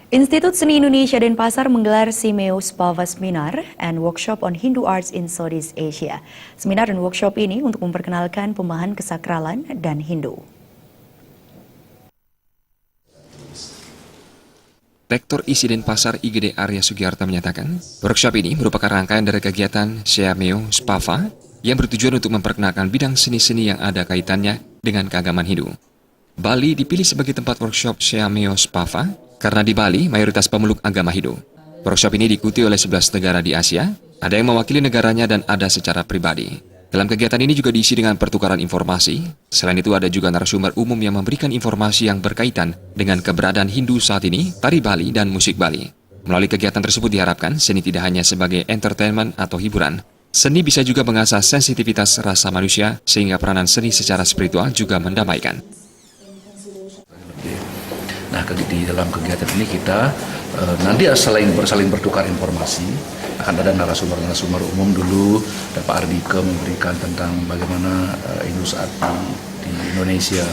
Institut Seni Indonesia Denpasar menggelar Simeo Spava Seminar and Workshop on Hindu Arts in Southeast Asia. Seminar dan workshop ini untuk memperkenalkan pemahaman kesakralan dan Hindu. Rektor ISI Denpasar IGD Arya Sugiarto menyatakan, workshop ini merupakan rangkaian dari kegiatan Simeo Spava yang bertujuan untuk memperkenalkan bidang seni-seni yang ada kaitannya dengan keagamaan Hindu. Bali dipilih sebagai tempat workshop Simeo Spava karena di Bali mayoritas pemeluk agama Hindu. Workshop ini diikuti oleh 11 negara di Asia, ada yang mewakili negaranya dan ada secara pribadi. Dalam kegiatan ini juga diisi dengan pertukaran informasi. Selain itu ada juga narasumber umum yang memberikan informasi yang berkaitan dengan keberadaan Hindu saat ini, tari Bali, dan musik Bali. Melalui kegiatan tersebut diharapkan seni tidak hanya sebagai entertainment atau hiburan. Seni bisa juga mengasah sensitivitas rasa manusia sehingga peranan seni secara spiritual juga mendamaikan. Nah, di dalam kegiatan ini kita nanti saling bertukar informasi. Akan ada narasumber umum dulu, dan Pak Ardike memberikan tentang bagaimana Hindu saat di Indonesia.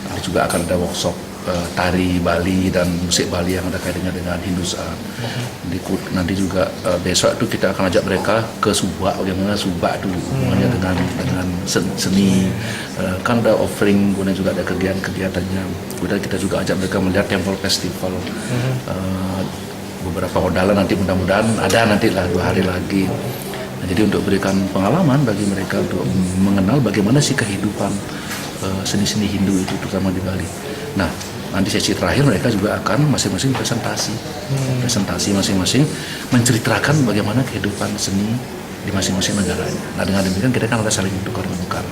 Nanti juga akan ada workshop tari Bali dan musik Bali yang ada kaitannya dengan Hindu saat. Nanti juga besok itu kita akan ajak mereka ke Subak, bagaimana Subak itu hubungannya dengan seni. Kan ada offering, kemudian juga ada kegiatan-kegiatannya. Kemudian kita juga ajak mereka melihat Temple Festival. Beberapa hodalan nanti mudah-mudahan ada nantilah 2 hari lagi. Nah, jadi untuk berikan pengalaman bagi mereka untuk mengenal bagaimana sih kehidupan seni-seni Hindu itu terutama di Bali. Nah, nanti sesi terakhir mereka juga akan masing-masing presentasi masing-masing menceritakan bagaimana kehidupan seni di masing-masing negaranya. Nah, dengan demikian kita kan ada saling tukar-menukar.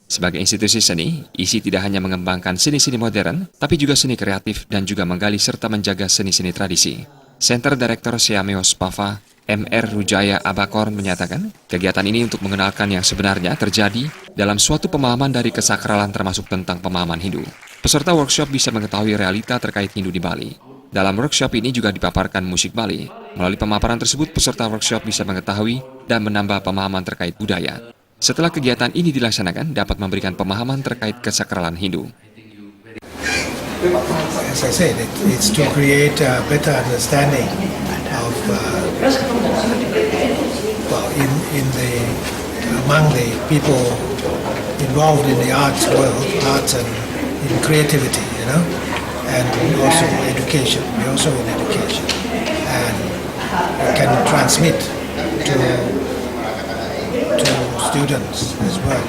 Sebagai institusi seni, ISI tidak hanya mengembangkan seni-seni modern, tapi juga seni kreatif dan juga menggali serta menjaga seni-seni tradisi. Center Director Simeo Spava, MR Rujaya Abakor menyatakan, kegiatan ini untuk mengenalkan yang sebenarnya terjadi dalam suatu pemahaman dari kesakralan termasuk tentang pemahaman Hindu. Peserta workshop bisa mengetahui realita terkait Hindu di Bali. Dalam workshop ini juga dipaparkan musik Bali. Melalui pemaparan tersebut, peserta workshop bisa mengetahui dan menambah pemahaman terkait budaya. Setelah kegiatan ini dilaksanakan, dapat memberikan pemahaman terkait kesakralan Hindu. As I said, it's to create a better understanding of among the people involved in the arts world, arts and in creativity, and also education. We're also in education, and we can transmit to students as well.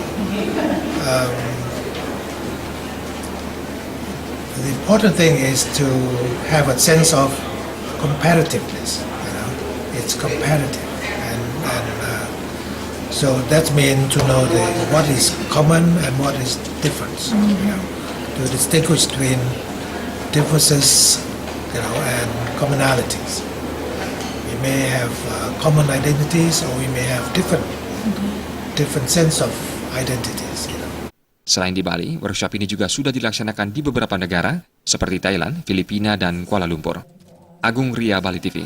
The important thing is to have a sense of comparativeness. It's comparative, and so that means to know what is common and what is difference. To distinguish between differences, and commonalities. We may have common identities, or we may have different sense of identities. Selain di Bali, workshop ini juga sudah dilaksanakan di beberapa negara seperti Thailand, Filipina, dan Kuala Lumpur. Agung Ria, Bali TV.